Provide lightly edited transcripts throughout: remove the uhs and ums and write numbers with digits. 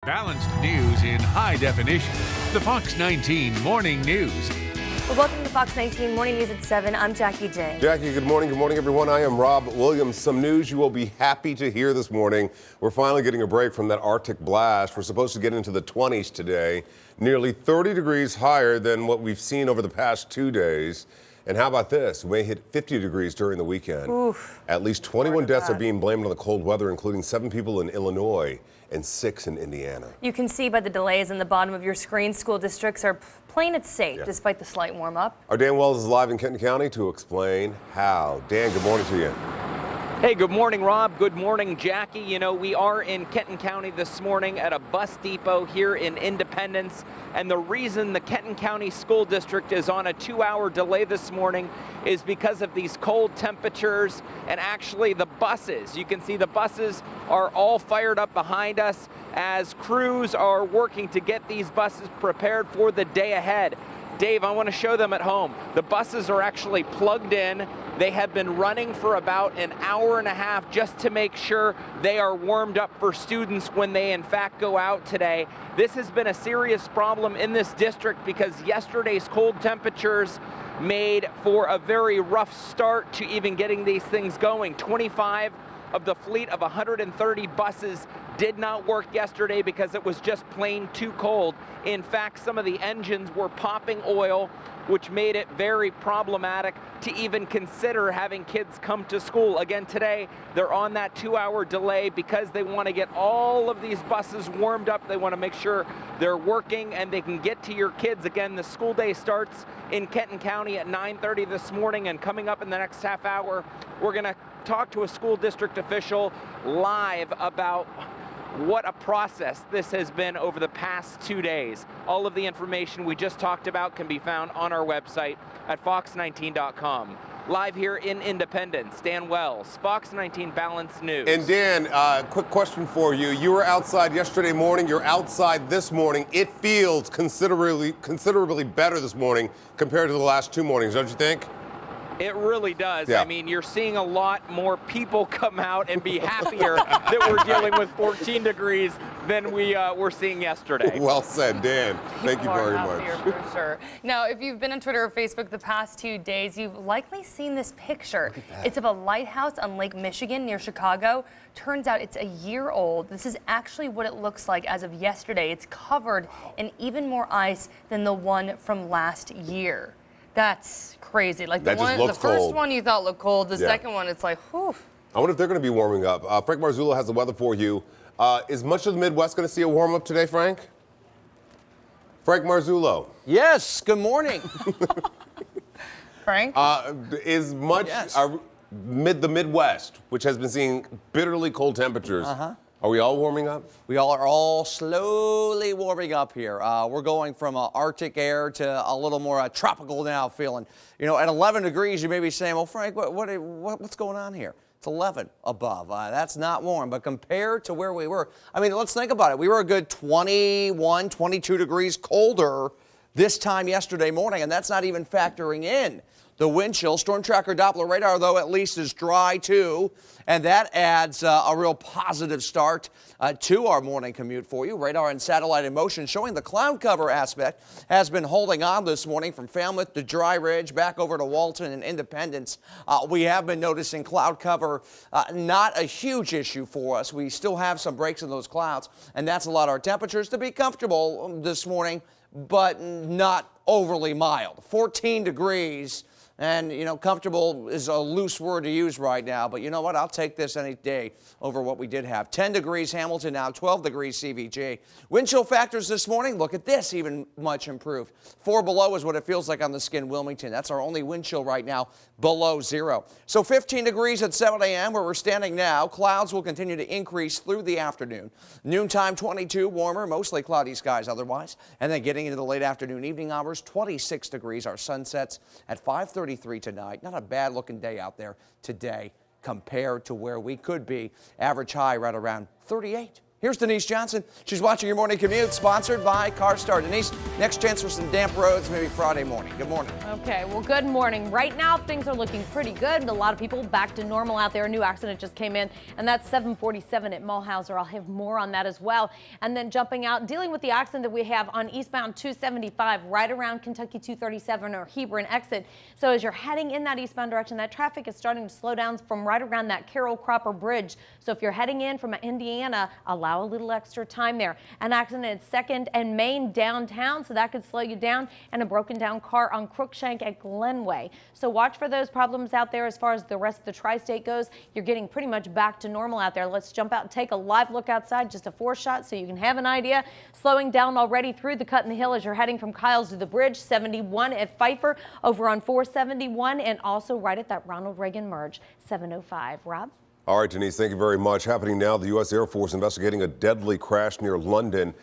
Balanced news in high definition. The Fox 19 Morning News. Well, welcome to Fox 19 Morning News at 7. I'm Jackie J. Jackie, good morning. Good morning, everyone. I am Rob Williams. Some news you will be happy to hear this morning. We're finally getting a break from that Arctic blast. We're supposed to get into the 20s today, nearly 30 degrees higher than what we've seen over the past 2 days. And how about this? We may hit 50 degrees during the weekend. Oof. At least 21 deaths are being blamed on the cold weather, including 7 people in Illinois and 6 in Indiana. You can see by the delays in the bottom of your screen, school districts are playing it safe despite the slight warm up. Our Dan Wells is live in Kenton County to explain how. Dan, good morning to you. Hey, good morning, Rob. Good morning, Jackie. You know, we are in Kenton County this morning at a bus depot here in Independence. And the reason the Kenton County School District is on a 2-hour delay this morning is because of these cold temperatures and actually the buses. You can see the buses are all fired up behind us as crews are working to get these buses prepared for the day ahead. Dave, I want to show them at home. The buses are actually plugged in. They have been running for about an hour and a half just to make sure they are warmed up for students when they in fact go out today. This has been a serious problem in this district because yesterday's cold temperatures made for a very rough start to even getting these things going. 25 of the fleet of 130 buses did not work yesterday because it was just plain too cold. In fact, some of the engines were popping oil, which made it very problematic to even consider having kids come to school. Again, today, they're on that 2-hour delay because they want to get all of these buses warmed up. They want to make sure they're working and they can get to your kids. Again, the school day starts in Kenton County at 9:30 this morning, and coming up in the next half hour, we're going to talk to a school district official live about what a process this has been over the past 2 days. All of the information we just talked about can be found on our website at fox19.com. Live here in Independence, Dan Wells, Fox 19 Balanced News. And Dan, quick question for you. You were outside yesterday morning. You're outside this morning. It feels considerably better this morning compared to the last 2 mornings, don't you think? It really does. Yeah. I mean, you're seeing a lot more people come out and be happier that we're dealing with 14 degrees than we were seeing yesterday. Well said, Dan. Thank you very much. For sure. Now, if you've been on Twitter or Facebook the past 2 days, you've likely seen this picture. It's of a lighthouse on Lake Michigan near Chicago. Turns out it's a year old. This is actually what it looks like as of yesterday. It's covered in even more ice than the one from last year. That's crazy. Like the first one you thought looked cold. The second one, it's like, whew. I wonder if they're going to be warming up. Frank Marzullo has the weather for you. Is much of the Midwest going to see a warm up today, Frank? Frank Marzullo. Yes. Good morning. Frank? Is much the Midwest, which has been seeing bitterly cold temperatures, are we all warming up? We are all slowly warming up here. We're going from Arctic air to a little more tropical now feeling. You know, at 11 degrees, you may be saying, well, Frank, what's going on here? It's 11 above. That's not warm, but compared to where we were, I mean, let's think about it. We were a good 21, 22 degrees colder this time yesterday morning, and that's not even factoring in the wind chill. Storm Tracker Doppler radar, though, at least is dry, too, and that adds a real positive start to our morning commute for you. Radar and satellite in motion showing the cloud cover aspect has been holding on this morning from Falmouth to Dry Ridge, back over to Walton and Independence. We have been noticing cloud cover, not a huge issue for us. We still have some breaks in those clouds, and that's allowed our temperatures to be comfortable this morning, but not overly mild. 14 degrees. And, you know, comfortable is a loose word to use right now, but you know what? I'll take this any day over what we did have. 10 degrees Hamilton now, 12 degrees CVG. Wind chill factors this morning, look at this, even much improved. 4 below is what it feels like on the skin, Wilmington. That's our only wind chill right now, below 0. So 15 degrees at 7 a.m. where we're standing now. Clouds will continue to increase through the afternoon. Noontime, 22, warmer, mostly cloudy skies otherwise. And then getting into the late afternoon, evening hours, 26 degrees. Our sun sets at 5:33 tonight. Not a bad looking day out there today compared to where we could be. Average high right around 38 Here's Denise Johnson. She's watching your morning commute, sponsored by CarStar. Denise, next chance for some damp roads, maybe Friday morning. Good morning. Okay, well, good morning. Right now, things are looking pretty good. A lot of people back to normal out there. A new accident just came in, and that's 747 at Mulhauser. I'll have more on that as well. And then jumping out, dealing with the accident that we have on eastbound 275, right around Kentucky 237 or Hebron exit. So as you're heading in that eastbound direction, that traffic is starting to slow down from right around that Carroll Cropper Bridge. So if you're heading in from Indiana, allow a little extra time there. An accident at 2nd and Main downtown, so that could slow you down, and a broken down car on Crookshank at Glenway. So watch for those problems out there. As far as the rest of the tri-state goes, you're getting pretty much back to normal out there. Let's jump out and take a live look outside, just a foreshot so you can have an idea. Slowing down already through the cut in the hill as you're heading from Kyles to the bridge, 71 at Pfeiffer, over on 471, and also right at that Ronald Reagan merge, 705. Rob? All right, Denise, thank you very much. Happening now, the U.S. Air Force investigating a deadly crash near London.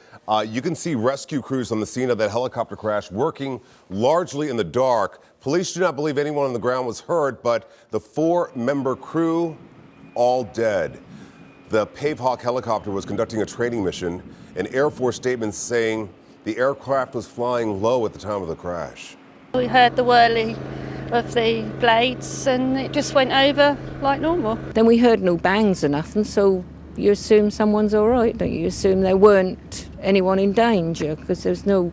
You can see rescue crews on the scene of that helicopter crash working largely in the dark. Police do not believe anyone on the ground was hurt, but the 4-member crew all dead. The Pavehawk helicopter was conducting a training mission. An Air Force statement saying the aircraft was flying low at the time of the crash. We heard the whirling of the blades and it just went over like normal. Then we heard no bangs or nothing, so you assume someone's all right, don't you? You assume there weren't anyone in danger because there's no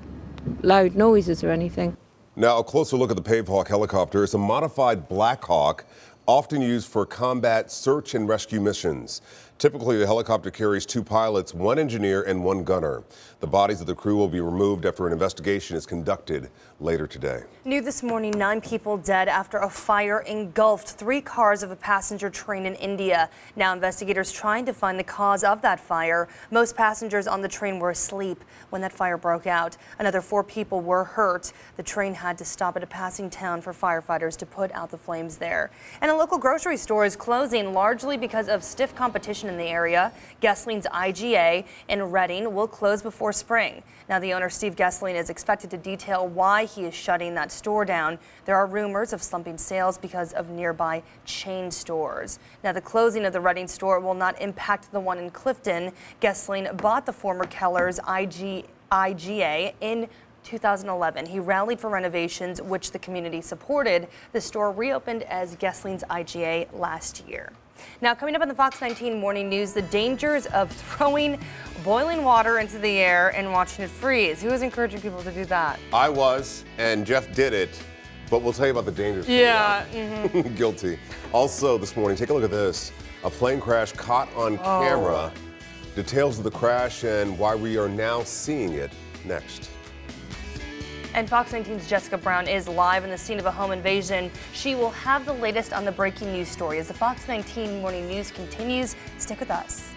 loud noises or anything. Now, a closer look at the Pavehawk helicopter. It's a modified Black Hawk, often used for combat search and rescue missions. Typically, the helicopter carries 2 pilots, 1 engineer, and 1 gunner. The bodies of the crew will be removed after an investigation is conducted later today. New this morning, 9 people dead after a fire engulfed 3 cars of a passenger train in India. Now investigators trying to find the cause of that fire. Most passengers on the train were asleep when that fire broke out. Another 4 people were hurt. The train had to stop at a passing town for firefighters to put out the flames there. And a local grocery store is closing largely because of stiff competition in the area. Gessline's IGA in Reading will close before spring. Now, the owner, Steve Gessling, is expected to detail why he is shutting that store down. There are rumors of slumping sales because of nearby chain stores. Now, the closing of the Reading store will not impact the one in Clifton. Gessling bought the former Keller's IGA in 2011. He rallied for renovations, which the community supported. The store reopened as Gessling's IGA last year. Now, coming up on the Fox 19 Morning News, the dangers of throwing boiling water into the air and watching it freeze. Who is encouraging people to do that? I was, and Jeff did it, but we'll tell you about the dangers. Yeah. Guilty. Also this morning, take a look at this. A plane crash caught on camera. Details of the crash and why we are now seeing it next. And Fox 19's Jessica Brown is live in the scene of a home invasion. She will have the latest on the breaking news story. As the Fox 19 Morning News continues, stick with us.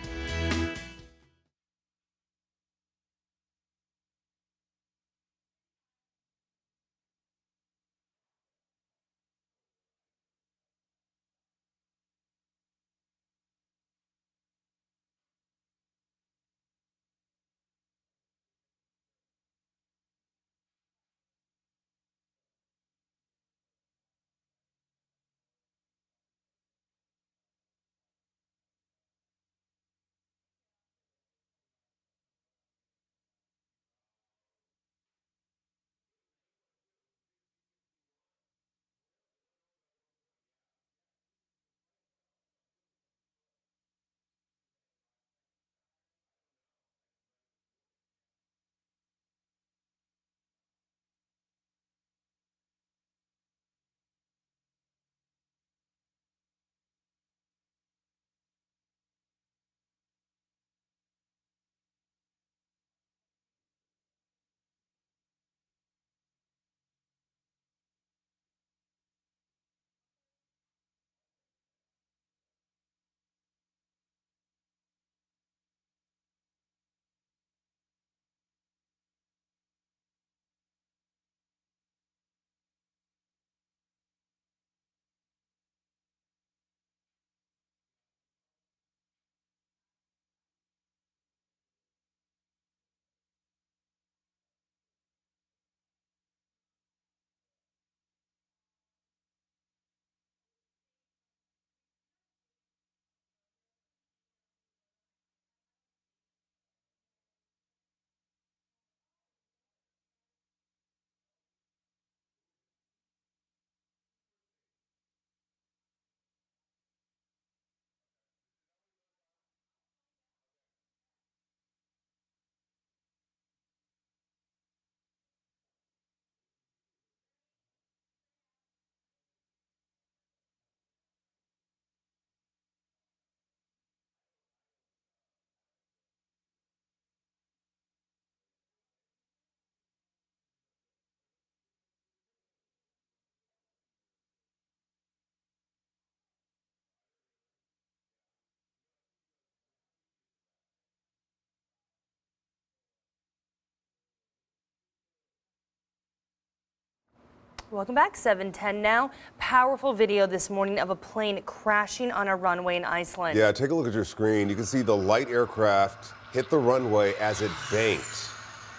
Welcome back, 7:10 now. Powerful video this morning of a plane crashing on a runway in Iceland. Yeah, take a look at your screen. You can see the light aircraft hit the runway as it banked.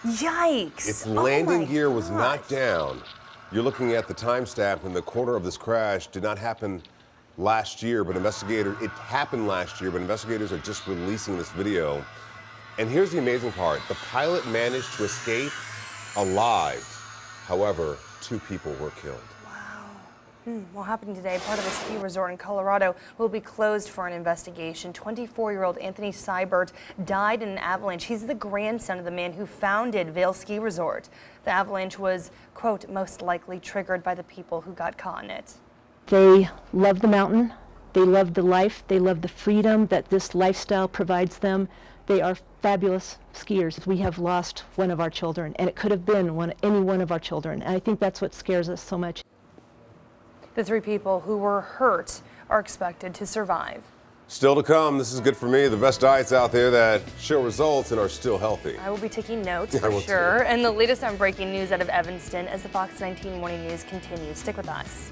Yikes! Its Oh landing my gear was gosh. not down. You're looking at the timestamp, and the corner of this crash did not happen last year, but it happened last year, but investigators are just releasing this video. And here's the amazing part. The pilot managed to escape alive. However, 2 people were killed. What happened today? Part of a ski resort in Colorado will be closed for an investigation. 24-year-old Anthony Seibert died in an avalanche. He's the grandson of the man who founded Vail Ski Resort. The avalanche was, quote, most likely triggered by the people who got caught in it. They love the mountain. They love the life. They love the freedom that this lifestyle provides them. They are fabulous skiers. We have lost one of our children, and it could have been any one of our children. And I think that's what scares us so much. The 3 people who were hurt are expected to survive. Still to come, this is good for me. The best diets out there that show results and are still healthy. I will be taking notes I for will sure. too. And the latest on breaking news out of Evanston as the Fox 19 Morning News continues. Stick with us.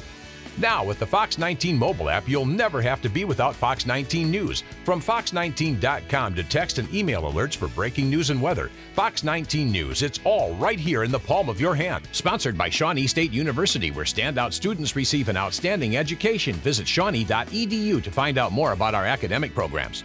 Now, with the Fox 19 mobile app, you'll never have to be without Fox 19 News. From fox19.com to text and email alerts for breaking news and weather. Fox 19 News, it's all right here in the palm of your hand. Sponsored by Shawnee State University, where standout students receive an outstanding education. Visit shawnee.edu to find out more about our academic programs.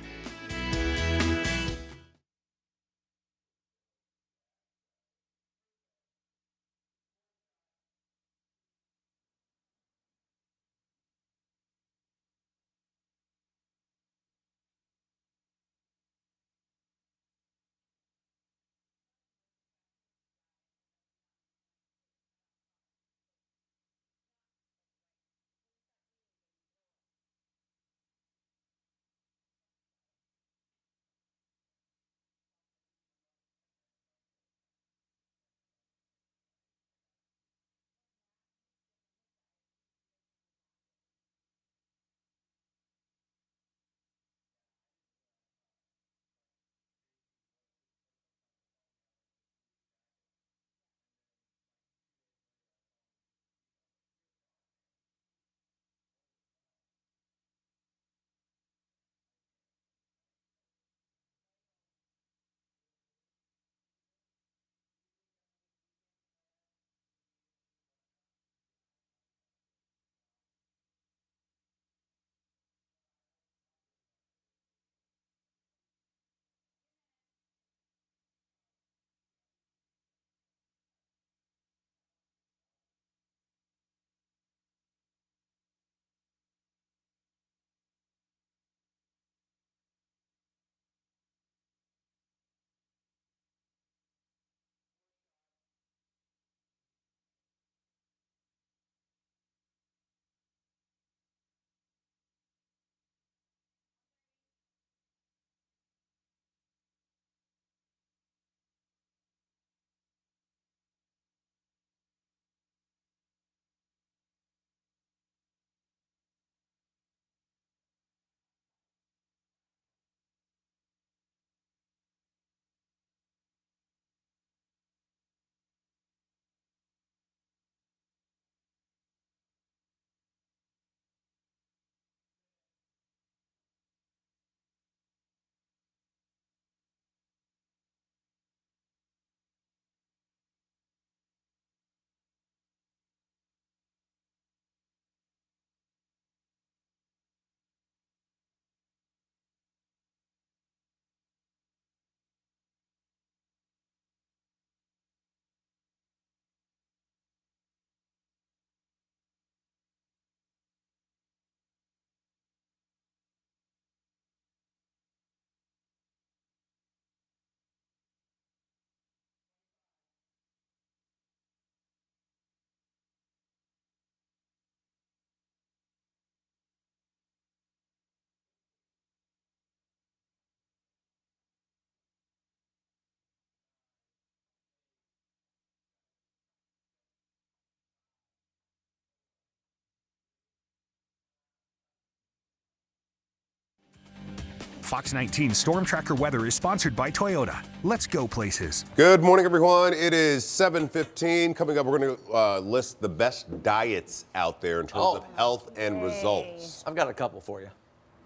Fox 19 Storm Tracker weather is sponsored by Toyota. Let's go places. Good morning, everyone. It is 7:15. Coming up, we're going to list the best diets out there in terms of health and results. I've got a couple for you.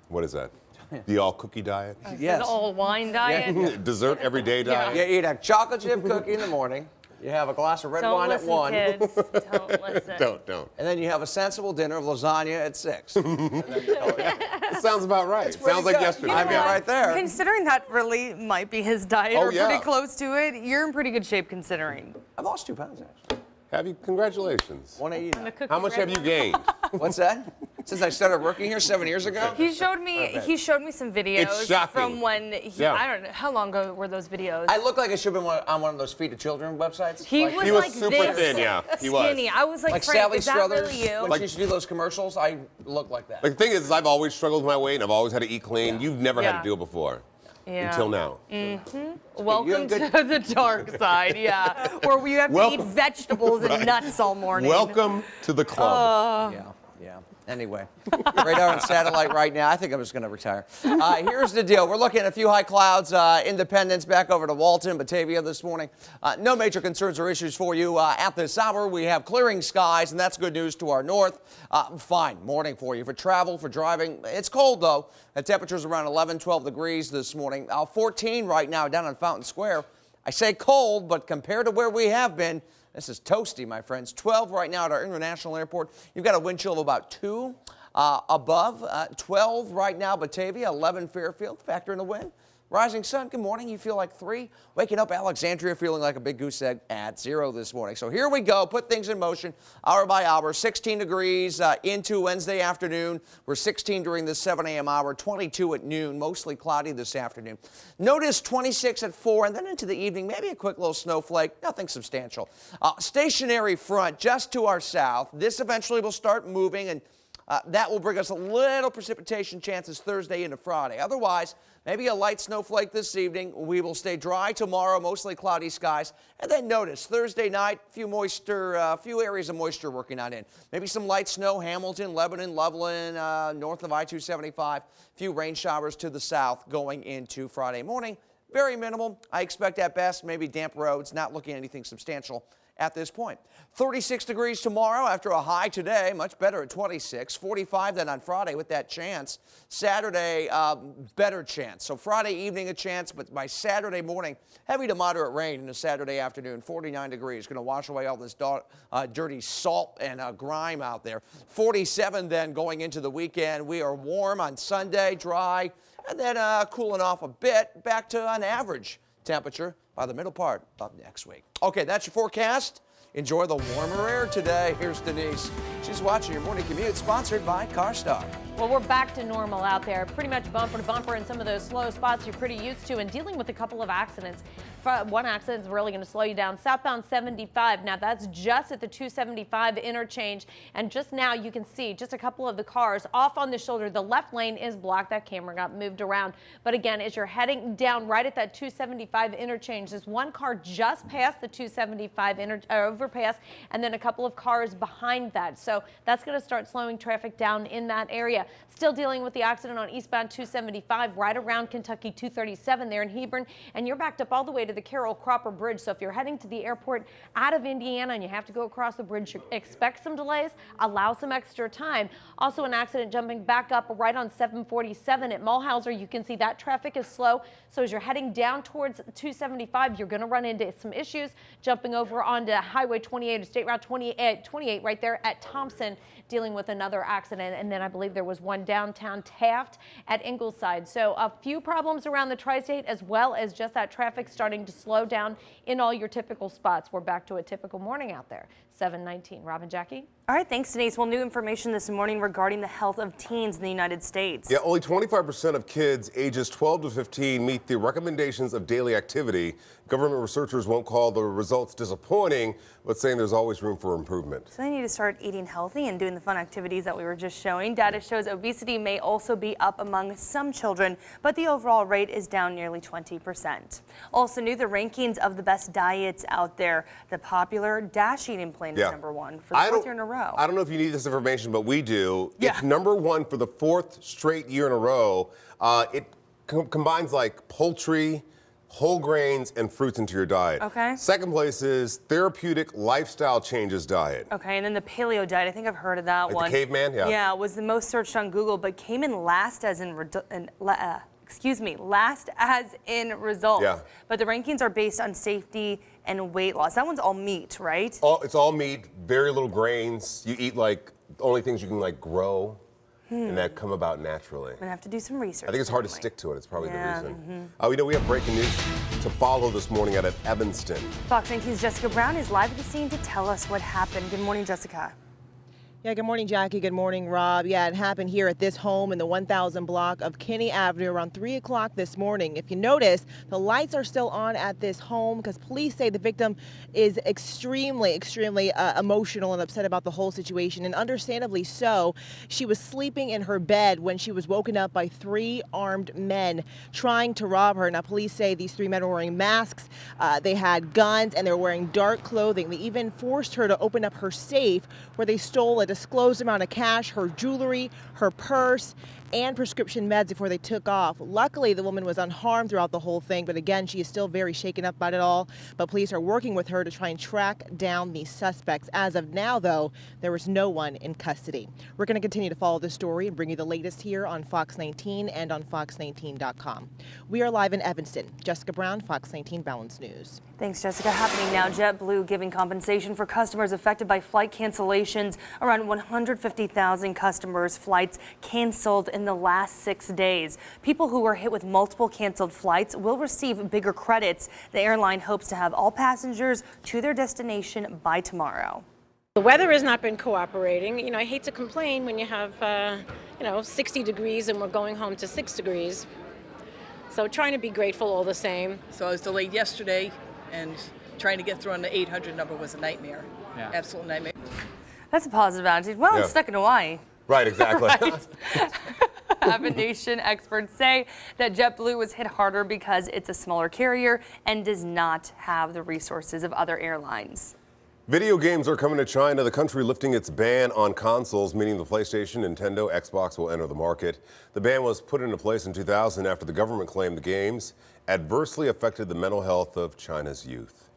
What is that? The all cookie diet? The all wine diet. Dessert every day diet? You eat a chocolate chip cookie in the morning. You have a glass of red wine at 1. Kids. Don't listen. Don't. And then you have a sensible dinner of lasagna at 6. It sounds about right. Sounds like yesterday. I mean, right there. Considering that really might be his diet or pretty close to it, you're in pretty good shape considering. I've lost 2 pounds, actually. Have you? Congratulations. 180. How much have you gained? What's that? Since I started working here 7 years ago? He showed me some videos from when I don't know how long ago were those videos. I look like I should have been on one of those Feed the Children websites. He was like super this thin, he was. skinny. I was like Sally Frank, is that Struthers, really you? when she used to do those commercials, I look like that. The thing is, I've always struggled with my weight, and I've always had to eat clean. You've never had to do it before. Yeah. Until now. Welcome to the dark side, where we have to eat vegetables and nuts all morning. Welcome to the club. Yeah. Anyway, radar and satellite right now. I think I'm just going to retire. Here's the deal. We're looking at a few high clouds. Independence back over to Walton, Batavia this morning. No major concerns or issues for you at this hour. We have clearing skies, and that's good news to our north. Fine morning for you for travel, for driving. It's cold, though. The temperature's around 11, 12 degrees this morning. 14 right now down on Fountain Square. I say cold, but compared to where we have been, this is toasty, my friends. 12 right now at our international airport. You've got a wind chill of about 2. Above 12 right now, Batavia, 11 Fairfield. Factor in the wind. Rising sun, good morning. You feel like 3. Waking up Alexandria feeling like a big goose egg at 0 this morning. So here we go. Put things in motion hour by hour. 16 degrees into Wednesday afternoon. We're 16 during the 7 a.m. hour, 22 at noon. Mostly cloudy this afternoon. Notice 26 at 4, and then into the evening, maybe a quick little snowflake. Nothing substantial. Stationary front just to our south. This eventually will start moving, and that will bring us a little precipitation chances Thursday into Friday. Otherwise, maybe a light snowflake this evening. We will stay dry tomorrow, mostly cloudy skies. And then notice Thursday night, few areas of moisture working on in. Maybe some light snow, Hamilton, Lebanon, Loveland, north of I-275. Few rain showers to the south going into Friday morning. Very minimal. I expect at best maybe damp roads, not looking at anything substantial at this point. 36 degrees tomorrow after a high today, much better at 26. 45 then on Friday with that chance. Saturday, better chance. So Friday evening a chance, but by Saturday morning, heavy to moderate rain in the Saturday afternoon. 49 degrees, going to wash away all this dirty salt and grime out there. 47 then going into the weekend. We are warm on Sunday, dry, and then cooling off a bit, back to an average temperature by the middle part of next week. Okay, that's your forecast. Enjoy the warmer air today. Here's Denise. She's watching your morning commute, sponsored by CarStar. Well, we're back to normal out there. Pretty much bumper to bumper in some of those slow spots you're pretty used to, and dealing with a couple of accidents. One accident is really going to slow you down. Southbound 75. Now, that's just at the 275 interchange. And just now you can see just a couple of the cars off on the shoulder. The left lane is blocked. That camera got moved around. But again, as you're heading down right at that 275 interchange, there's one car just past the 275 overpass, and then a couple of cars behind that. So that's going to start slowing traffic down in that area. Still dealing with the accident on eastbound 275 right around Kentucky 237 there in Hebron, and you're backed up all the way to the Carroll Cropper Bridge. So if you're heading to the airport out of Indiana and you have to go across the bridge, expect some delays, allow some extra time. Also an accident jumping back up right on 747 at Mulhauser. You can see that traffic is slow. So as you're heading down towards 275, you're going to run into some issues jumping over onto Highway 28 or State Route 28 right there at Thompson, dealing with another accident. And then I believe there was one downtown Taft at Ingleside. So a few problems around the tri-state, as well as just that traffic starting to slow down in all your typical spots. We're back to a typical morning out there. 7:19. Robin, Jackie? All right, thanks, Denise. Well, new information this morning regarding the health of teens in the United States. Yeah, only 25% of kids ages 12 to 15 meet the recommendations of daily activity. Government researchers won't call the results disappointing, but saying there's always room for improvement. So they need to start eating healthy and doing the fun activities that we were just showing. Data shows obesity may also be up among some children, but the overall rate is down nearly 20%. Also new, the rankings of the best diets out there. The popular Dash eating plan is #1 for the 4th year in a row. I don't know if you need this information, but we do. Yeah. It's #1 for the 4th straight year in a row. It combines like poultry, whole grains, and fruits into your diet. Okay. Second place is therapeutic lifestyle changes diet. Okay, and then the paleo diet, I think I've heard of that Like one. the caveman, yeah. Yeah, was the most searched on Google, but came in last as in, last as in results. Yeah. But the rankings are based on safety and weight loss. That one's all meat, right? It's all meat, very little grains. You eat like only things you can like grow. And that come about naturally. I'm gonna have to do some research. I think it's hard to definitely. stick to it. It's probably Yeah, the reason. We know we have breaking news to follow this morning out of Evanston. Fox 19's Jessica Brown is live at the scene to tell us what happened. Good morning, Jessica. Yeah, good morning, Jackie. Good morning, Rob. Yeah, it happened here at this home in the 1000 block of Kinney Avenue around 3 o'clock this morning. If you notice, the lights are still on at this home because police say the victim is extremely emotional and upset about the whole situation, and understandably so. She was sleeping in her bed when she was woken up by 3 armed men trying to rob her. Now, police say these 3 men were wearing masks, they had guns, and they were wearing dark clothing. They even forced her to open up her safe where they stole a disclosed amount of cash, her jewelry, her purse, and prescription meds before they took off. Luckily, the woman was unharmed throughout the whole thing, but again, she is still very shaken up about it all. But police are working with her to try and track down these suspects. As of now, though, there is no one in custody. We're going to continue to follow this story and bring you the latest here on Fox 19 and on fox19.com. We are live in Evanston. Jessica Brown, Fox 19 Balance News. Thanks, Jessica. Happening now, JetBlue giving compensation for customers affected by flight cancellations. Around 150,000 customers' flights canceled in the last 6 days. People who were hit with multiple canceled flights will receive bigger credits. The airline hopes to have all passengers to their destination by tomorrow. The weather has not been cooperating. You know, I hate to complain when you have, 60 degrees and we're going home to 6 degrees. So trying to be grateful all the same. So I was delayed yesterday, and trying to get through on the 800 number was a nightmare. Yeah. Absolute nightmare. That's a positive attitude. Well, I'm stuck in Hawaii. Right, exactly. Right. Aviation experts say that JetBlue was hit harder because it's a smaller carrier and does not have the resources of other airlines. Video games are coming to China, the country lifting its ban on consoles, meaning the PlayStation, Nintendo, Xbox will enter the market. The ban was put into place in 2000 after the government claimed the games adversely affected the mental health of China's youth.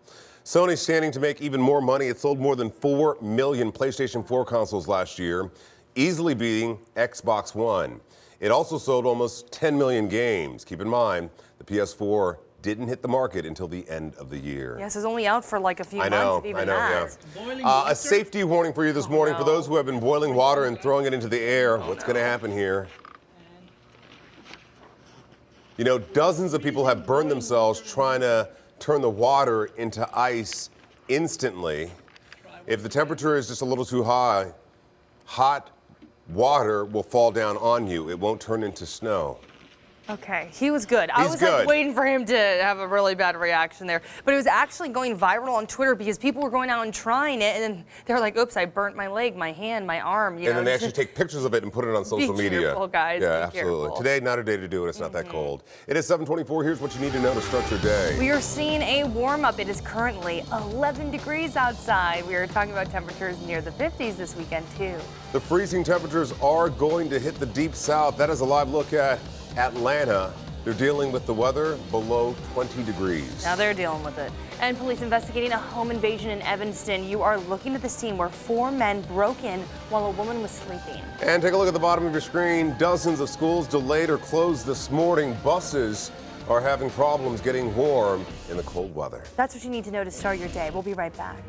Sony's standing to make even more money. It sold more than 4 million PlayStation 4 consoles last year, easily beating Xbox One. It also sold almost 10 million games. Keep in mind, the PS4 didn't hit the market until the end of the year. Yes, it was only out for like a few months, if even that. Yeah. A safety warning for you this morning for those who have been boiling water and throwing it into the air. What's going to happen here? You know, dozens of people have burned themselves trying to turn the water into ice instantly. If the temperature is just a little too high, hot water will fall down on you. It won't turn into snow. Okay, he was good. I was like waiting for him to have a really bad reaction there. But it was actually going viral on Twitter because people were going out and trying it, and then they were like, oops, I burnt my leg, my hand, my arm. You know, then they actually take pictures of it and put it on social media. Be careful, guys. Yeah, be absolutely. Careful. Today, not a day to do it. It's not that cold. It is 7:24. Here's what you need to know to start your day. We are seeing a warm-up. It is currently 11 degrees outside. We are talking about temperatures near the 50s this weekend, too. The freezing temperatures are going to hit the deep south. That is a live look at Atlanta. They're dealing with the weather below 20 degrees. Now they're dealing with it. And police investigating a home invasion in Evanston. You are looking at the scene where 4 men broke in while a woman was sleeping. And take a look at the bottom of your screen. Dozens of schools delayed or closed this morning. Buses are having problems getting warm in the cold weather. That's what you need to know to start your day. We'll be right back.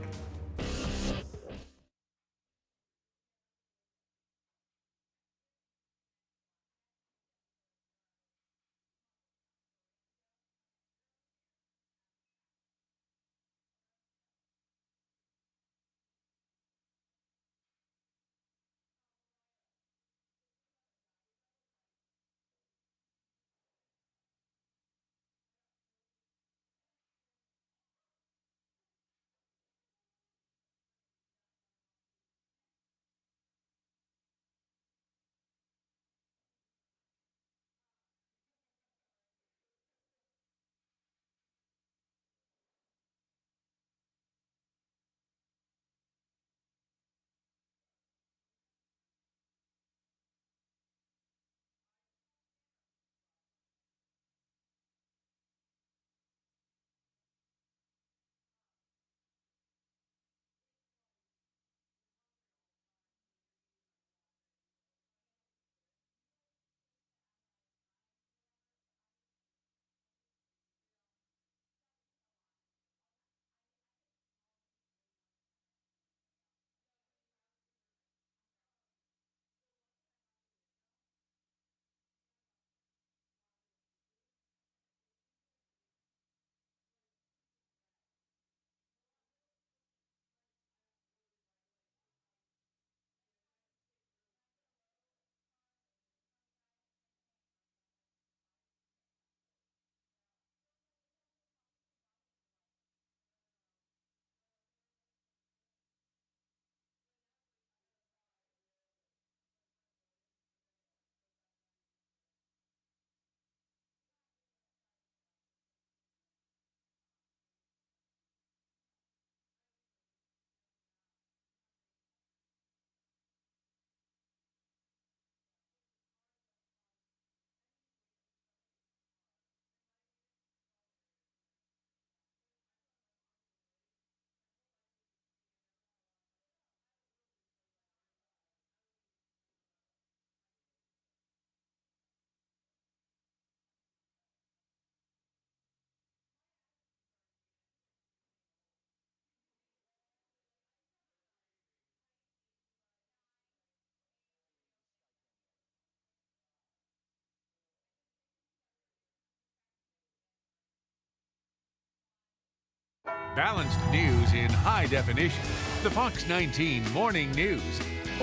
Balanced news in high definition. The Fox 19 Morning News.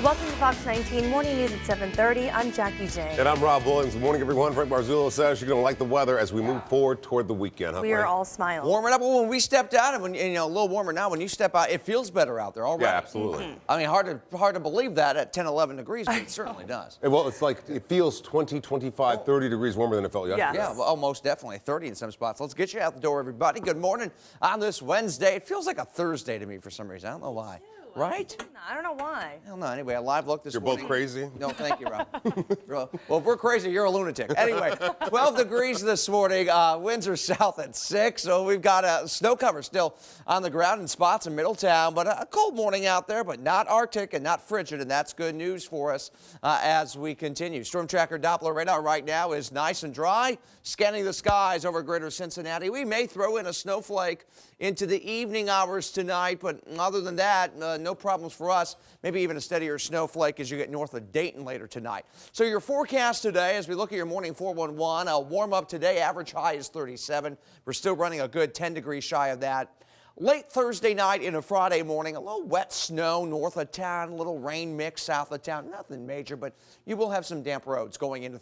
Welcome to Fox 19 Morning News at 7:30. I'm Jackie Jane. And I'm Rob Williams. Good morning, everyone. Frank Marzullo says you're going to like the weather as we move forward toward the weekend. Huh, We are Frank? all smiling. Warming up. Well, when we stepped out, and when, you know, a little warmer now, when you step out, it feels better out there already. Yeah, absolutely. I mean, hard to believe that at 10, 11 degrees, but it certainly does. Well, it's like it feels 20, 25, 30 degrees warmer than it felt yesterday. Yeah, well, most definitely. 30 in some spots. Let's get you out the door, everybody. Good morning on this Wednesday. It feels like a Thursday to me for some reason. I don't know why. Right? I don't know why. I don't know. Anyway, a live look this morning. You're both crazy? No, thank you, Rob. Well, if we're crazy, you're a lunatic. Anyway, 12 degrees this morning. Winds are south at 6, so we've got a snow cover still on the ground in spots in Middletown. But a cold morning out there, but not Arctic and not frigid, and that's good news for us as we continue. Storm Tracker Doppler radar right now is nice and dry, scanning the skies over greater Cincinnati. We may throw in a snowflake into the evening hours tonight, but other than that, no problems for us. Maybe even a steadier snowflake as you get north of Dayton later tonight. So your forecast today, as we look at your morning 411, a warm up today, average high is 37. We're still running a good 10 degrees shy of that. Late Thursday night into Friday morning, a little wet snow north of town, a little rain mix south of town. Nothing major, but you will have some damp roads going into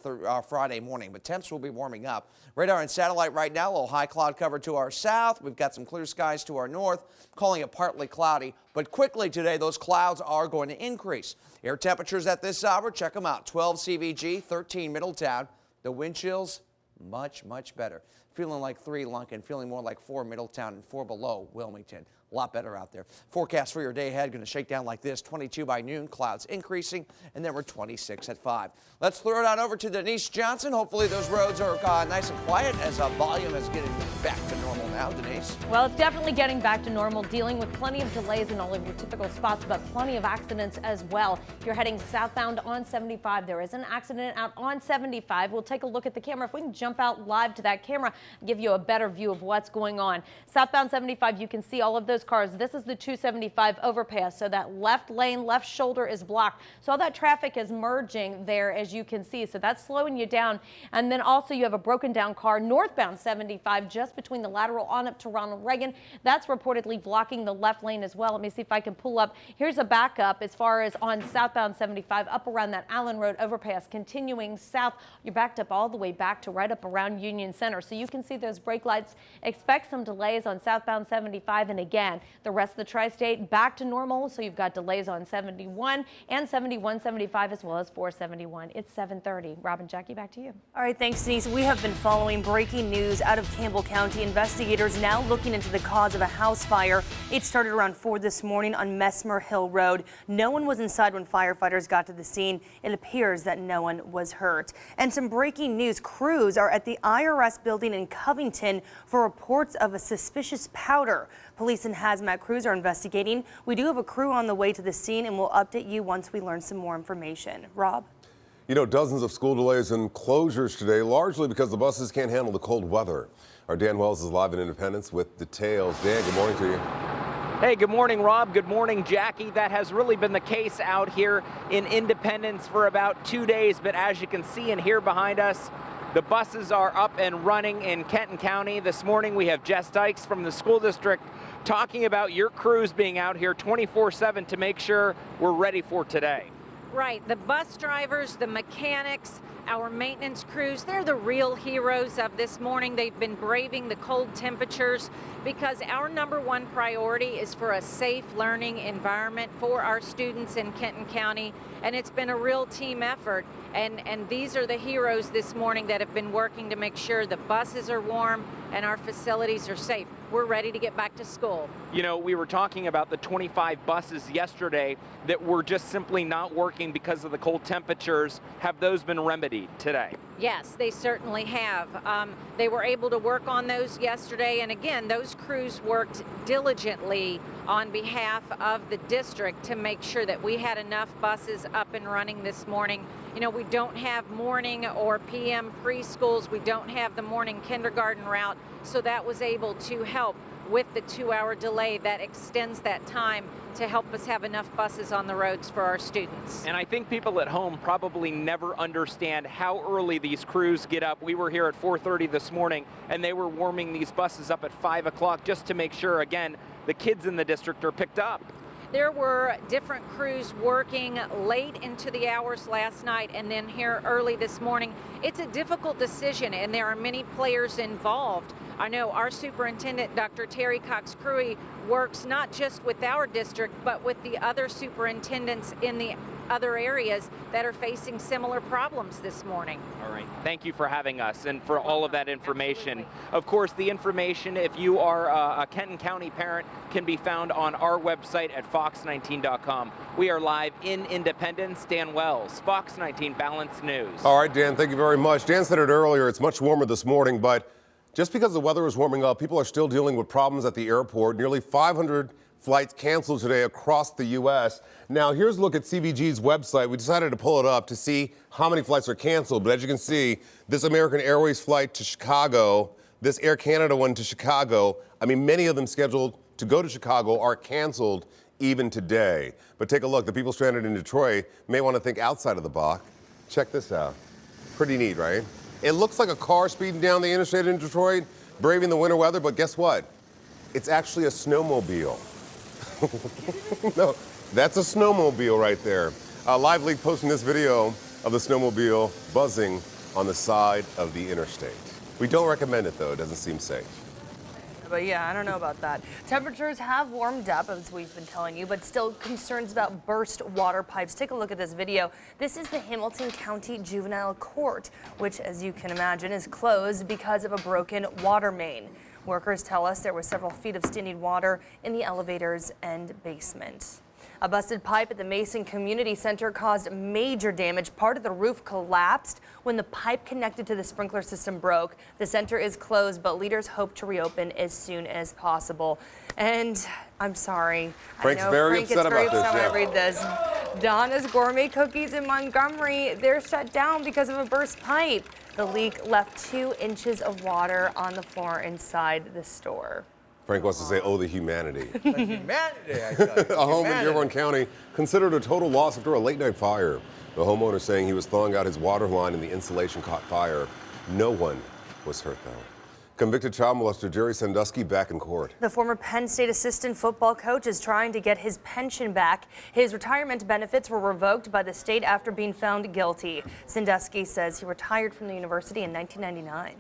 Friday morning. But temps will be warming up. Radar and satellite right now, a little high cloud cover to our south. We've got some clear skies to our north, calling it partly cloudy. But quickly today, those clouds are going to increase. Air temperatures at this hour, check them out. 12 CVG, 13 Middletown. The wind chills, much, much better. Feeling like 3 Lunkin, feeling more like 4 Middletown and 4 below Wilmington. A lot better out there. Forecast for your day ahead going to shake down like this. 22 by noon, clouds increasing, and then we're 26 at 5. Let's throw it on over to Denise Johnson. Hopefully those roads are nice and quiet as volume is getting back to normal now. Denise? Well, it's definitely getting back to normal, dealing with plenty of delays in all of your typical spots, but plenty of accidents as well. If you're heading southbound on 75, there is an accident out on 75. We'll take a look at the camera. If we can jump out live to that camera, give you a better view of what's going on. Southbound 75, you can see all of those cars. This is the 275 overpass, so that left lane, left shoulder is blocked. So all that traffic is merging there, as you can see. So that's slowing you down. And then also you have a broken down car northbound 75 just between the lateral on up to Ronald Reagan. That's reportedly blocking the left lane as well. Let me see if I can pull up. Here's a backup as far as on southbound 75 up around that Allen Road overpass. Continuing south, you're backed up all the way back to right up around Union Center. So you can see those brake lights. Expect some delays on southbound 75, and again, the rest of the tri-state back to normal. So you've got delays on 71 and 71, 75 as well as 471. It's 7:30. Robin, Jackie, back to you. All right, thanks, Denise. We have been following breaking news out of Campbell County. Investigators now looking into the cause of a house fire. It started around 4 this morning on Messmer Hill Road. No one was inside when firefighters got to the scene. It appears that no one was hurt. And some breaking news. Crews are at the IRS building in Covington for reports of a suspicious powder. Police and hazmat crews are investigating. We do have a crew on the way to the scene, and we'll update you once we learn some more information. Rob? You know, dozens of school delays and closures today, largely because the buses can't handle the cold weather. Our Dan Wells is live in Independence with details. Dan, good morning to you. Hey, good morning, Rob. Good morning, Jackie. That has really been the case out here in Independence for about 2 days. But as you can see and hear behind us, the buses are up and running in Kenton County. This morning we have Jess Dykes from the school district talking about your crews being out here 24/7 to make sure we're ready for today. Right, the bus drivers, the mechanics, our maintenance crews, they're the real heroes of this morning. They've been braving the cold temperatures because our #1 priority is for a safe learning environment for our students in Kenton County, and it's been a real team effort. And these are the heroes this morning that have been working to make sure the buses are warm and our facilities are safe. We're ready to get back to school. You know, we were talking about the 25 buses yesterday that were just simply not working because of the cold temperatures. Have those been remedied today? Yes, they certainly have. They were able to work on those yesterday, and again, those crews worked diligently on behalf of the district to make sure that we had enough buses up and running this morning. You know, we don't have morning or PM preschools. We don't have the morning kindergarten route, so that was able to help with the 2-hour delay, that extends that time to help us have enough buses on the roads for our students. And I think people at home probably never understand how early these crews get up. We were here at 4:30 this morning, and they were warming these buses up at 5 o'clock just to make sure, again, the kids in the district are picked up. There were different crews working late into the hours last night and then here early this morning. It's a difficult decision, and there are many players involved. I know our superintendent, Dr. Terry Cox-Cruey, works not just with our district, but with the other superintendents in the other areas that are facing similar problems this morning. All right. Thank you for having us and for all of that information. Absolutely. Of course, the information, if you are a Kenton County parent, can be found on our website at fox19.com. We are live in Independence. Dan Wells, Fox 19 Balance News. All right, Dan, thank you very much. Dan said it earlier, it's much warmer this morning, but just because the weather is warming up, people are still dealing with problems at the airport. Nearly 500 flights canceled today across the U.S. Now, here's a look at CVG's website. We decided to pull it up to see how many flights are canceled. But as you can see, this American Airways flight to Chicago, this Air Canada one to Chicago, I mean, many of them scheduled to go to Chicago are canceled even today. But take a look. The people stranded in Detroit may want to think outside of the box. Check this out. Pretty neat, right? It looks like a car speeding down the interstate in Detroit, braving the winter weather, but guess what? It's actually a snowmobile. No, that's a snowmobile right there. Live Leak posting this video of the snowmobile buzzing on the side of the interstate. We don't recommend it, though. It doesn't seem safe. But yeah, I don't know about that. Temperatures have warmed up, as we've been telling you, but still concerns about burst water pipes. Take a look at this video. This is the Hamilton County Juvenile Court, which, as you can imagine, is closed because of a broken water main. Workers tell us there were several feet of standing water in the elevators and basement. A busted pipe at the Mason Community Center caused major damage. Part of the roof collapsed when the pipe connected to the sprinkler system broke. The center is closed, but leaders hope to reopen as soon as possible. And I'm sorry. Frank's I know very Frank upset gets very about this, upset when yeah. I read this. Donna's Gourmet Cookies in Montgomery, they're shut down because of a burst pipe. The leak left 2 inches of water on the floor inside the store. Frank wants to say, oh, the humanity. The humanity, I tell you. A home in Dearborn County considered a total loss after a late-night fire. The homeowner saying he was thawing out his water line and the insulation caught fire. No one was hurt, though. Convicted child molester Jerry Sandusky back in court. The former Penn State assistant football coach is trying to get his pension back. His retirement benefits were revoked by the state after being found guilty. Sandusky says he retired from the university in 1999.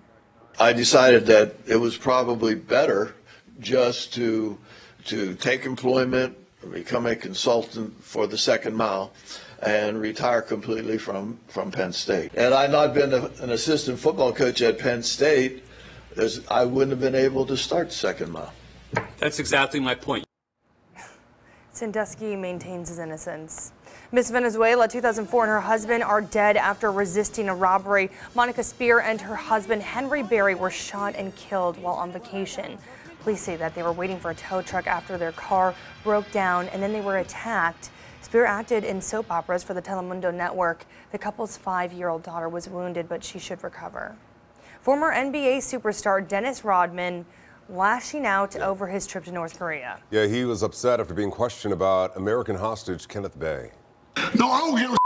I decided that it was probably better just to take employment, become a consultant for the second mile, and retire completely from Penn State. Had I not been an assistant football coach at Penn State, I wouldn't have been able to start second mile. That's exactly my point. Sandusky maintains his innocence. Miss Venezuela, 2004, and her husband are dead after resisting a robbery. Monica Spear and her husband, Henry Berry, were shot and killed while on vacation. Police say that they were waiting for a tow truck after their car broke down, and then they were attacked. Spear acted in soap operas for the Telemundo network. The couple's 5-year-old daughter was wounded, but she should recover. Former NBA superstar Dennis Rodman lashing out over his trip to North Korea. Yeah, he was upset after being questioned about American hostage Kenneth Bay. No, I don't give a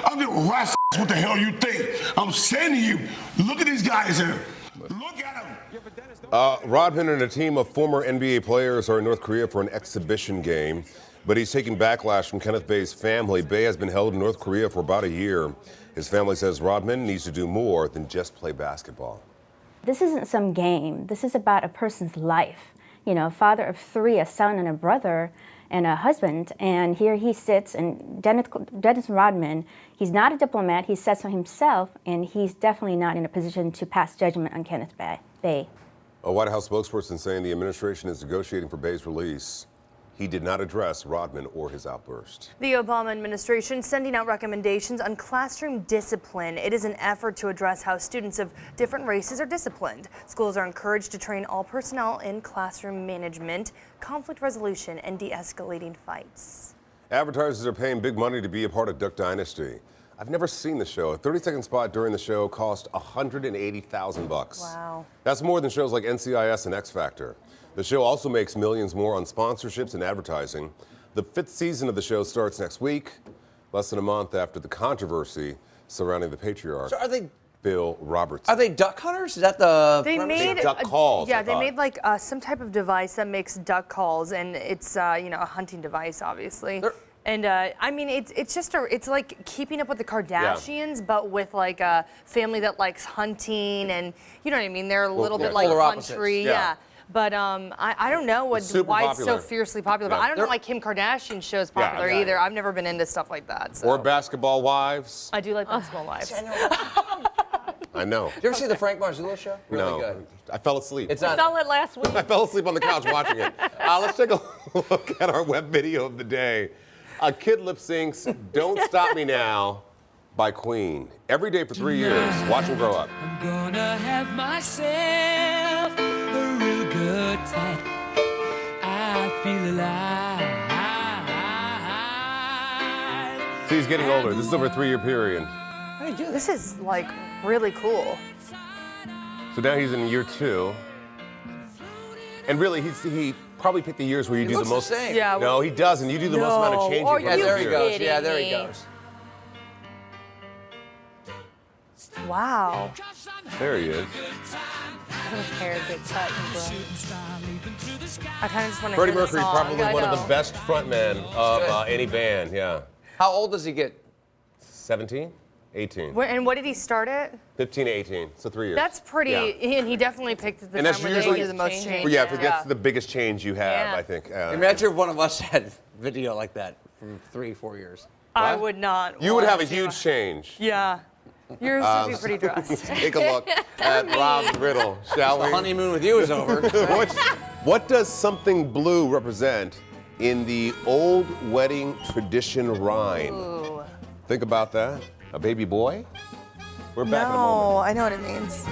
I don't give a rat's what the hell you think. I'm saying to you, look at these guys here. Look at them. Rodman and a team of former NBA players are in North Korea for an exhibition game, but he's taking backlash from Kenneth Bay's family. Bay has been held in North Korea for about a year. His family says Rodman needs to do more than just play basketball. This isn't some game. This is about a person's life. You know, a father of 3, a son and a brother and a husband, and here he sits, and Dennis Rodman, he's not a diplomat, he says so himself, and he's definitely not in a position to pass judgment on Kenneth Bay. A White House spokesperson saying the administration is negotiating for Bay's release. He did not address Rodman or his outburst. The Obama administration sending out recommendations on classroom discipline. It is an effort to address how students of different races are disciplined. Schools are encouraged to train all personnel in classroom management, conflict resolution, and de-escalating fights. Advertisers are paying big money to be a part of Duck Dynasty. I've never seen the show. A 30-second spot during the show cost $180,000. Wow. That's more than shows like NCIS and X Factor. The show also makes millions more on sponsorships and advertising. The 5th season of the show starts next week, less than a month after the controversy surrounding the patriarch. So are they Bill Robertson. Are they duck hunters? Is that the They made duck calls? Yeah, they made like some type of device that makes duck calls, and it's you know, a hunting device, obviously. And I mean, it's just it's like keeping up with the Kardashians, but with like a family that likes hunting, and you know what I mean. They're a little bit like country, yeah. But I don't know why it's so fiercely popular. But I don't know why Kim Kardashian show's popular either. I've never been into stuff like that. So. Or Basketball Wives. I do like Basketball Wives. I know. Did you ever see the Frank Marzullo show? Really good. I fell asleep. I saw it last week. I fell asleep on the couch watching it. Let's take a look at our web video of the day. A kid lip syncs "Don't Stop Me Now" by Queen. Every day for 3 years. Watch him grow up. I'm gonna have myself a real good time. I feel alive. See, he's getting older. This is over a 3-year period. This is like really cool. So now he's in year 2. And really, he probably picked the years where you do the most. Yeah, no, he doesn't. You do the most amount of changing. Yeah, there he goes. Yeah, there he goes. Wow. There he is. His hair gets cut and grown. I kind of just want to Freddie hear the Mercury, song. probably one of the best frontmen of any band. Yeah. How old does he get? 17, 18. And what did he start at? 15 to 18. So 3 years. That's pretty. Yeah. And he definitely picked the And time that's when usually they do the most change. Yeah, that's the biggest change you have, I think. Imagine if one of us had video like that from 3-4 years. I would not. You would have a want to. huge change. Yeah. Yours would be pretty drastic. Take a look at Rob Riddle, shall we? The honeymoon with you is over. What does something blue represent in the old wedding tradition rhyme? Ooh. Think about that. A baby boy? We're back in a moment. No, I know what it means.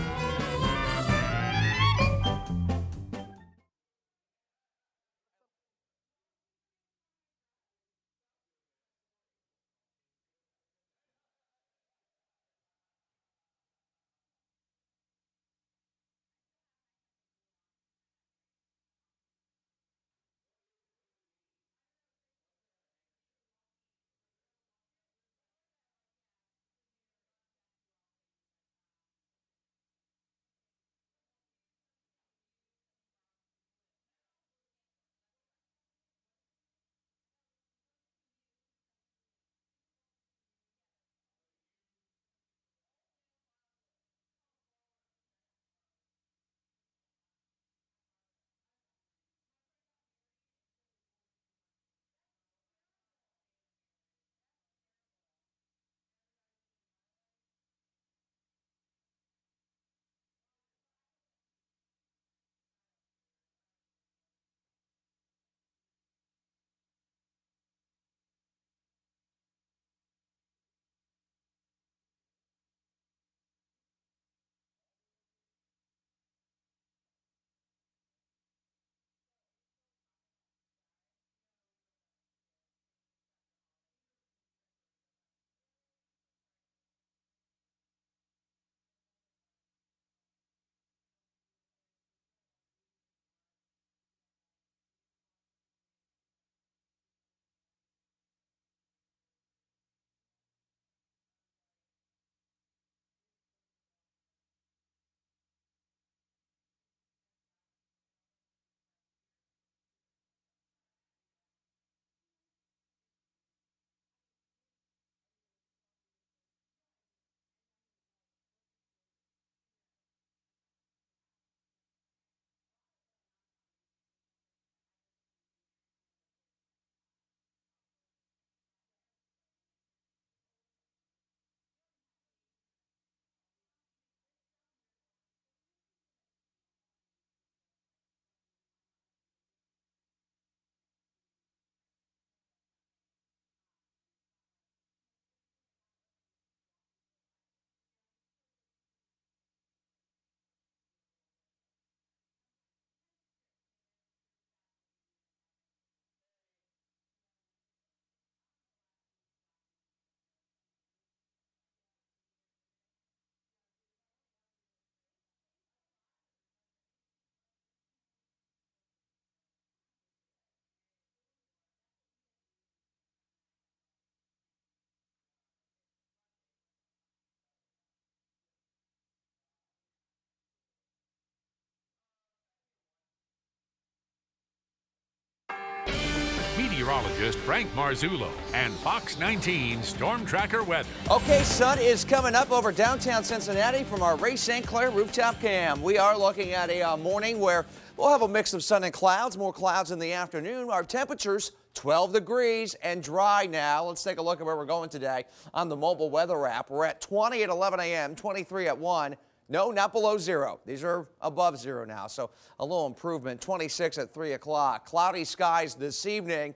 meteorologist Frank Marzullo and Fox 19 Storm Tracker weather. Okay, sun is coming up over downtown Cincinnati from our Ray St. Clair rooftop cam. We are looking at a morning where we'll have a mix of sun and clouds, more clouds in the afternoon. Our temperatures 12 degrees and dry now. Let's take a look at where we're going today on the mobile weather app. We're at 20 at 11 a.m., 23 at 1. No, not below zero. These are above zero now, so a little improvement. 26 at 3 o'clock. Cloudy skies this evening.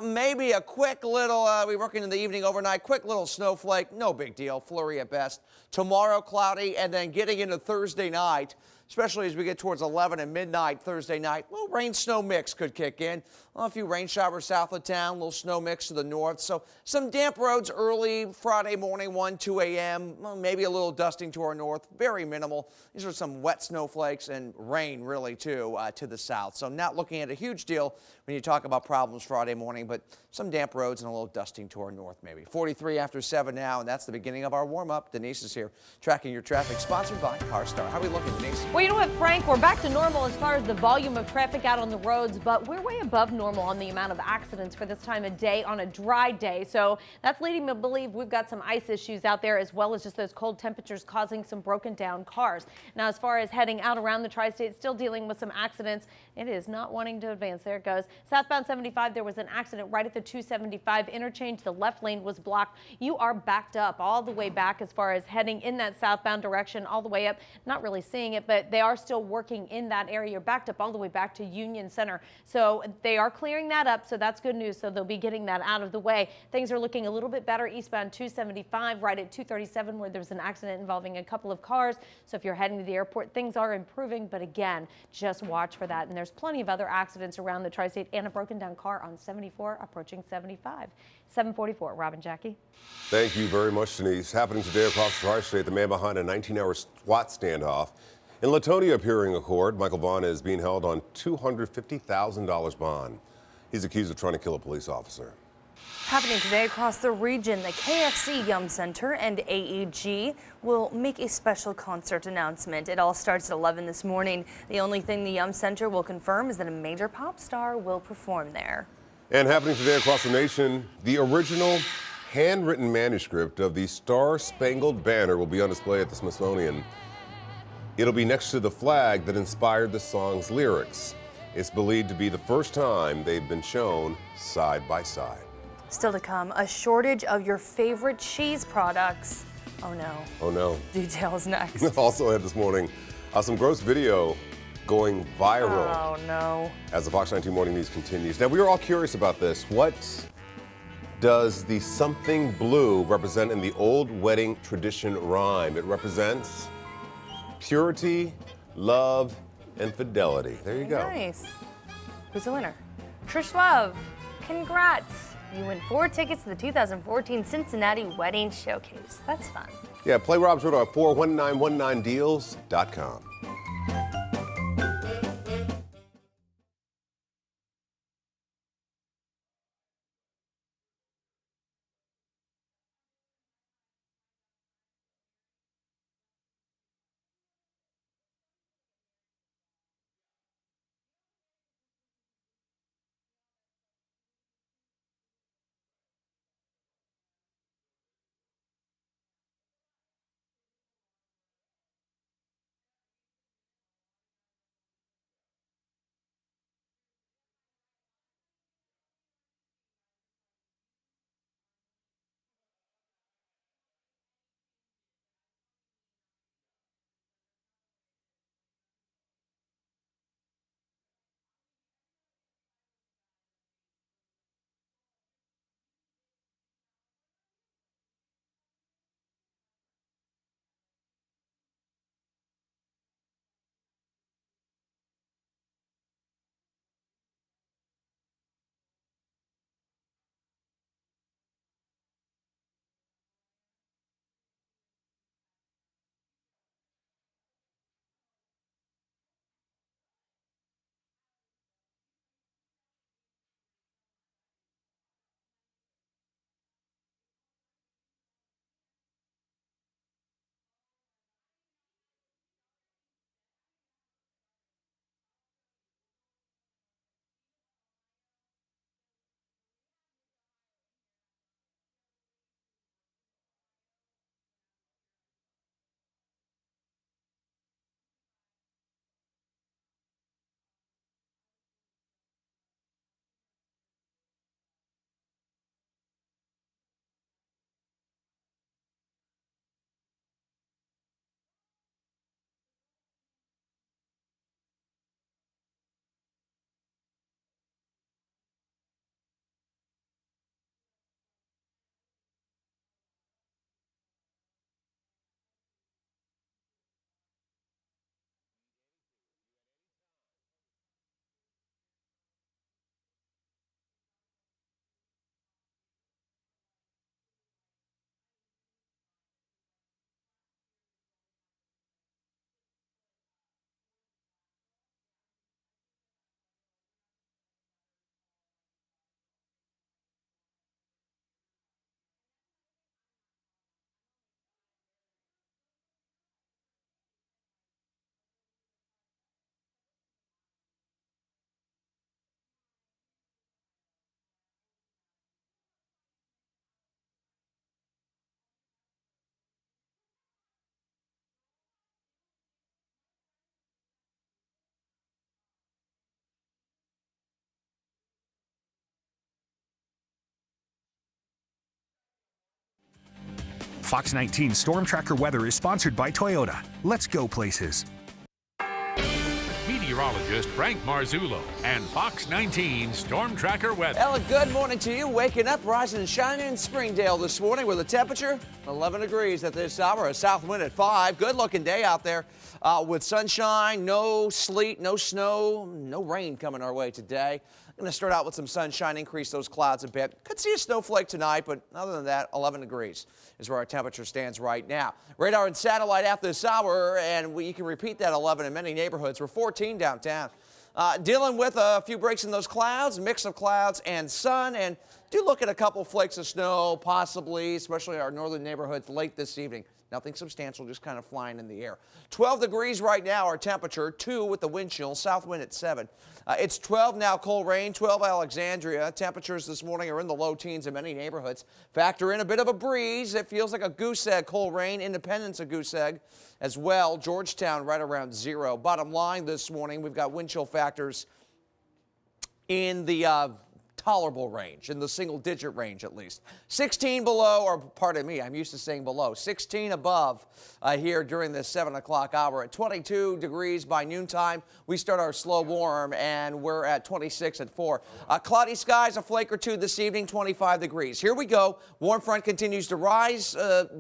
Maybe a quick little, we're working in the evening overnight, quick little snowflake. No big deal, flurry at best. Tomorrow cloudy, and then getting into Thursday night, especially as we get towards 11 and midnight Thursday night, a little rain-snow mix could kick in. A few rain showers south of town, a little snow mix to the north. So some damp roads early Friday morning, 1, 2 a.m., maybe a little dusting to our north, very minimal. These are some wet snowflakes and rain really too to the south. So not looking at a huge deal when you talk about problems Friday morning, but some damp roads and a little dusting to our north maybe. 43 after 7 now, and that's the beginning of our warm-up. Denise is here tracking your traffic, sponsored by CarStar. How are we looking, Denise? Well, you know what, Frank, we're back to normal as far as the volume of traffic out on the roads, but we're way above normal on the amount of accidents for this time of day on a dry day. So that's leading me to believe we've got some ice issues out there, as well as just those cold temperatures causing some broken down cars. Now, as far as heading out around the tri-state, still dealing with some accidents. It is not wanting to advance. There it goes. Southbound 75, there was an accident right at the 275 interchange. The left lane was blocked. You are backed up all the way back as far as heading in that southbound direction, all the way up. Not really seeing it, but they are still working in that area. You're backed up all the way back to Union Center. So they are clearing that up, so that's good news. So they'll be getting that out of the way. Things are looking a little bit better eastbound 275 right at 237, where there's an accident involving a couple of cars. So if you're heading to the airport, things are improving, but again, just watch for that. And there's plenty of other accidents around the tri-state and a broken down car on 74 approaching 75. 744, Robin, Jackie. Thank you very much, Denise. Happening today across the tri-state, the man behind a 19-hour SWAT standoff in Latonia appearing in court. Michael Vaughn is being held on $250,000 bond. He's accused of trying to kill a police officer. Happening today across the region, the KFC Yum Center and AEG will make a special concert announcement. It all starts at 11 this morning. The only thing the Yum Center will confirm is that a major pop star will perform there. And happening today across the nation, the original handwritten manuscript of the Star-Spangled Banner will be on display at the Smithsonian. It'll be next to the flag that inspired the song's lyrics. It's believed to be the first time they've been shown side by side. Still to come, a shortage of your favorite cheese products. Oh no. Oh no. Details next. Also ahead this morning, some gross video going viral. Oh no. As the Fox 19 Morning News continues. Now, we are all curious about this. What does the something blue represent in the old wedding tradition rhyme? It represents purity, love, and fidelity. There you go. Nice. Who's the winner? Trish Love. Congrats. You win 4 tickets to the 2014 Cincinnati Wedding Showcase. That's fun. Yeah, play Rob's Road at 41919deals.com. Fox 19 Storm Tracker weather is sponsored by Toyota. Let's go places. Meteorologist Frank Marzullo and Fox 19 Storm Tracker weather. Ella, good morning to you. Waking up, rising and shining in Springdale this morning with a temperature 11 degrees at this hour. A south wind at 5. Good looking day out there with sunshine, no sleet, no snow, no rain coming our way today. I'm going to start out with some sunshine, increase those clouds a bit. Could see a snowflake tonight, but other than that, 11 degrees is where our temperature stands right now. Radar and satellite at this hour, and you can repeat that 11 in many neighborhoods. We're 14 downtown. Dealing with a few breaks in those clouds, mix of clouds and sun, and do look at a couple flakes of snow, possibly, especially our northern neighborhoods late this evening. Nothing substantial, just kind of flying in the air. 12 degrees right now, our temperature, 2 with the wind chill, south wind at 7. It's 12 now, Colerain, 12 Alexandria. Temperatures this morning are in the low teens in many neighborhoods. Factor in a bit of a breeze. It feels like a goose egg, Colerain. Independence, a goose egg as well. Georgetown right around 0. Bottom line this morning, we've got wind chill factors in the tolerable range, in the single-digit range at least. 16 below, or pardon me, I'm used to saying below. 16 above here during this 7 o'clock hour. At 22 degrees by noontime, we start our slow warm, and we're at 26 at 4. Cloudy skies, a flake or two this evening, 25 degrees. Here we go. Warm front continues to rise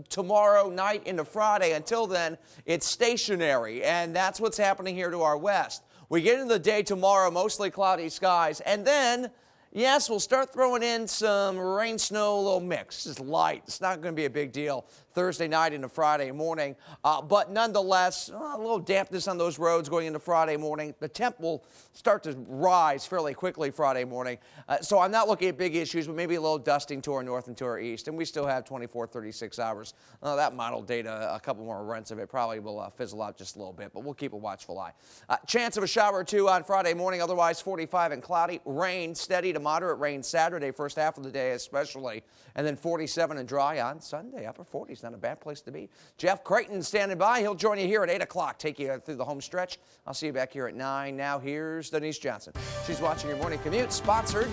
tomorrow night into Friday. Until then, it's stationary, and that's what's happening here to our west. We get into the day tomorrow, mostly cloudy skies, and then yes, we'll start throwing in some rain, snow, a little mix. It's light. It's not going to be a big deal Thursday night into Friday morning. But nonetheless, a little dampness on those roads going into Friday morning. The temp will start to rise fairly quickly Friday morning. So I'm not looking at big issues, but maybe a little dusting to our north and to our east. And we still have 24, 36 hours. That model data, a couple more runs of it probably will fizzle out just a little bit, but we'll keep a watchful eye. Chance of a shower or two on Friday morning, otherwise 45 and cloudy. Rain, steady to moderate rain Saturday, first half of the day especially, and then 47 and dry on Sunday. Upper 40s, not a bad place to be. Jeff Creighton standing by. He'll join you here at 8 o'clock, take you through the home stretch. I'll see you back here at 9. Now here's Denise Johnson. She's watching your morning commute, sponsored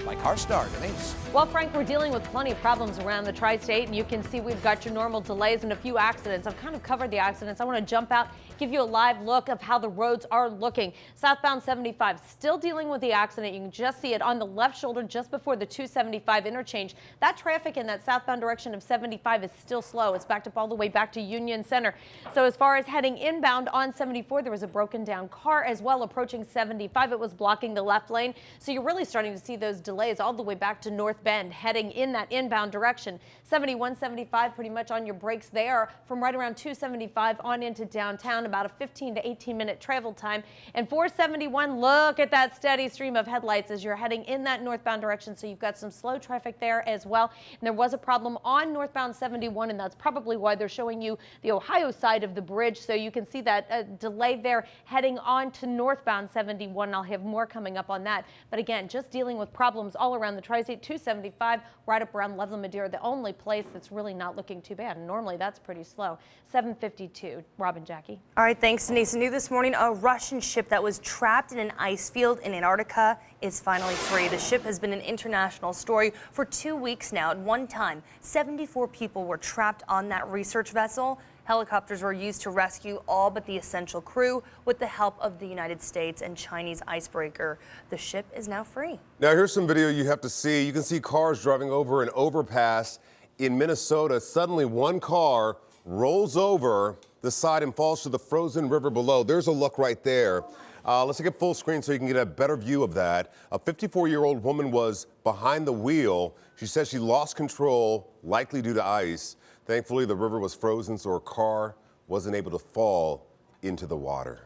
by CarStar. Denise. Well, Frank, we're dealing with plenty of problems around the tri-state, and you can see we've got your normal delays and a few accidents. I've kind of covered the accidents. I want to jump out, give you a live look of how the roads are looking. Southbound 75, still dealing with the accident. You can just see it on the left shoulder just before the 275 interchange. That traffic in that southbound direction of 75 is still slow. It's backed up all the way back to Union Center. So as far as heading inbound on 74, there was a broken down car as well approaching 75. It was blocking the left lane. So you're really starting to see those delays all the way back to North Bend heading in that inbound direction. 71, 75 pretty much on your brakes there from right around 275 on into downtown, about a 15 to 18 minute travel time. And 471, look at that steady stream of headlights as you're heading in that northbound direction. So you've got some slow traffic there as well. And there was a problem on northbound 71, and that's probably why they're showing you the Ohio side of the bridge. So you can see that delay there heading on to northbound 71. I'll have more coming up on that. But again, just dealing with problems all around the tri-state. 275 right up around Loveland Madeira, the only place that's really not looking too bad. And normally that's pretty slow. 752. Robin, Jackie. All right, thanks, Denise. New this morning, a Russian ship that was trapped in an ice field in Antarctica is finally free. The ship has been an international story for 2 weeks now. At one time, 74 people were trapped on that research vessel. Helicopters were used to rescue all but the essential crew with the help of the United States and Chinese icebreaker. The ship is now free. Now here's some video you have to see. You can see cars driving over an overpass in Minnesota. Suddenly one car rolls over the side and falls to the frozen river below. There's a look right there. Let's take it full screen so you can get a better view of that. A 54-year-old woman was behind the wheel. She says she lost control, likely due to ice. Thankfully, the river was frozen, so her car wasn't able to fall into the water.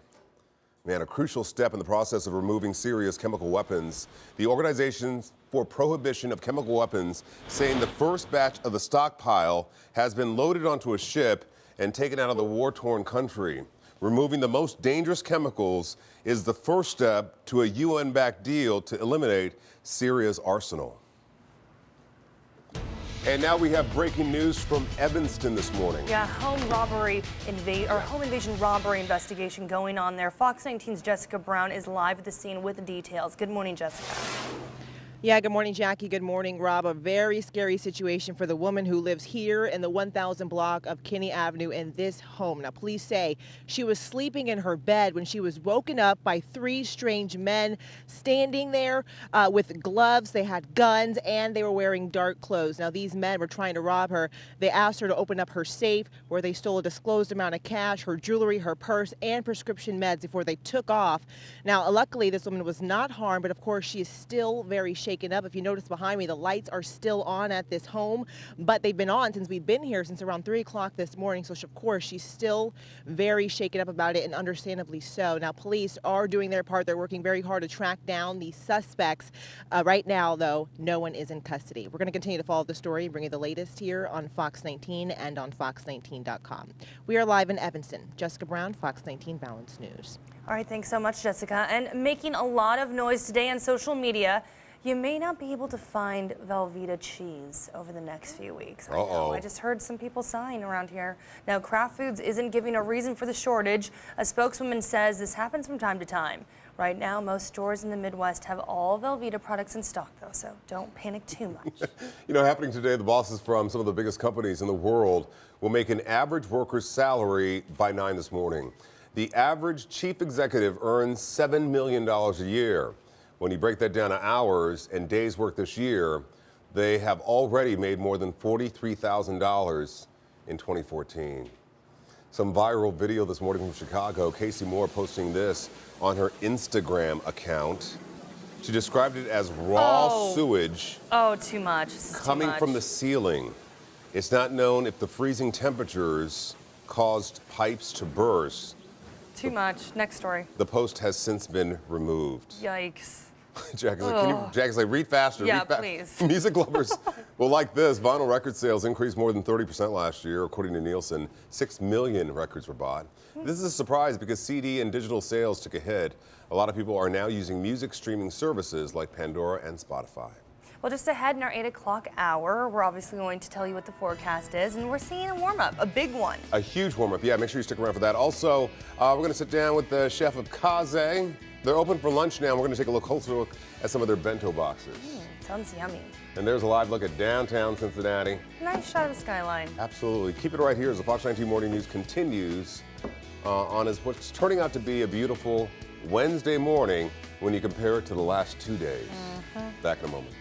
Man, a crucial step in the process of removing serious chemical weapons. The Organization for Prohibition of Chemical Weapons saying the first batch of the stockpile has been loaded onto a ship and taken out of the war-torn country. Removing the most dangerous chemicals is the first step to a UN-backed deal to eliminate Syria's arsenal. And now we have breaking news from Evanston this morning. Yeah, home invasion robbery investigation going on there. Fox 19's Jessica Brown is live at the scene with the details. Good morning, Jessica. Yeah, good morning, Jackie. Good morning, Rob. A very scary situation for the woman who lives here in the 1000 block of Kinney Avenue in this home. Now, police say she was sleeping in her bed when she was woken up by 3 strange men standing there with gloves. They had guns and they were wearing dark clothes. Now, these men were trying to rob her. They asked her to open up her safe where they stole a disclosed amount of cash, her jewelry, her purse, and prescription meds before they took off. Now, luckily, this woman was not harmed, but of course, she is still very shaken up. If you notice behind me, the lights are still on at this home, but they've been on since we've been here since around 3 o'clock this morning. So of course, she's still very shaken up about it, and understandably so. Now, police are doing their part. They're working very hard to track down the suspects. Right now, though, no one is in custody. We're going to continue to follow the story and bring you the latest here on Fox 19 and on fox19.com. We are live in Evanston. Jessica Brown, Fox 19 Balance News. All right, thanks so much, Jessica. And making a lot of noise today on social media, you may not be able to find Velveeta cheese over the next few weeks. I just heard some people sighing around here. Now, Kraft Foods isn't giving a reason for the shortage. A spokeswoman says this happens from time to time. Right now, most stores in the Midwest have all Velveeta products in stock, though, so don't panic too much. You know, happening today, the bosses from some of the biggest companies in the world will make an average worker's salary by 9 this morning. The average chief executive earns $7 million a year. When you break that down to hours and days worked this year, they have already made more than $43,000 in 2014. Some viral video this morning from Chicago. Casey Moore posting this on her Instagram account. She described it as raw sewage. Oh, too much. Coming from the ceiling. It's not known if the freezing temperatures caused pipes to burst. Too much. Next story. The post has since been removed. Yikes. Jackie's like, Jackie's like, read faster. Yeah, read please. Music lovers will like this. Vinyl record sales increased more than 30% last year. According to Nielsen, 6 million records were bought. This is a surprise because CD and digital sales took a hit. A lot of people are now using music streaming services like Pandora and Spotify. Well, just ahead in our 8 o'clock hour, we're obviously going to tell you what the forecast is, and we're seeing a warm-up, a big one. A huge warm-up. Yeah, make sure you stick around for that. Also, we're going to sit down with the chef of Kaze. They're open for lunch now. We're going to take a closer look at some of their bento boxes. Sounds yummy. And there's a live look at downtown Cincinnati. Nice shot of the skyline. Absolutely. Keep it right here as the Fox 19 Morning News continues on what's turning out to be a beautiful Wednesday morning when you compare it to the last 2 days. Back in a moment.